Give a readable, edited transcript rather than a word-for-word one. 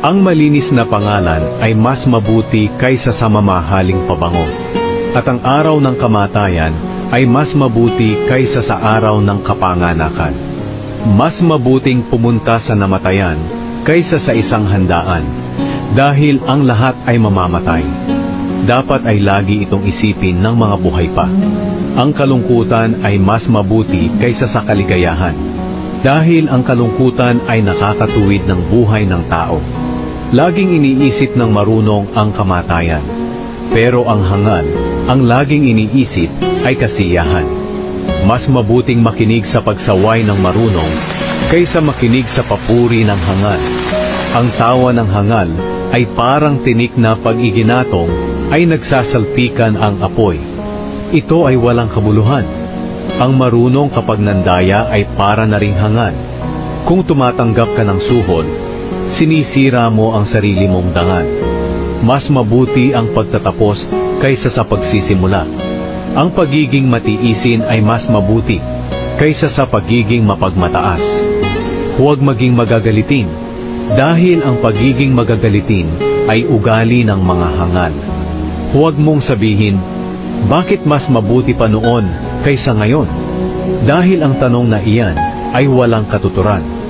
Ang malinis na pangalan ay mas mabuti kaysa sa mamahaling pabango. At ang araw ng kamatayan ay mas mabuti kaysa sa araw ng kapanganakan. Mas mabuting pumunta sa namatayan kaysa sa isang handaan, dahil ang lahat ay mamamatay. Dapat ay lagi itong isipin ng mga buhay pa. Ang kalungkutan ay mas mabuti kaysa sa kaligayahan, dahil ang kalungkutan ay nakakatuwid ng buhay ng tao. Laging iniisip ng marunong ang kamatayan, pero ang hangal, ang laging iniisip ay kasiyahan. Mas mabuting makinig sa pagsaway ng marunong kaysa makinig sa papuri ng hangal. Ang tawa ng hangal ay parang tinik na pag iginatong ay nagsasalpikan ang apoy. Ito ay walang kabuluhan. Ang marunong kapag nandaya ay para na ring hangal. Kung tumatanggap ka ng suhol, sinisira mo ang sarili mong dangal. Mas mabuti ang pagtatapos kaysa sa pagsisimula. Ang pagiging matiisin ay mas mabuti kaysa sa pagiging mapagmataas. Huwag maging magagalitin, dahil ang pagiging magagalitin ay ugali ng mga hangal. Huwag mong sabihin, bakit mas mabuti pa noon kaysa ngayon? Dahil ang tanong na iyan ay walang katuturan.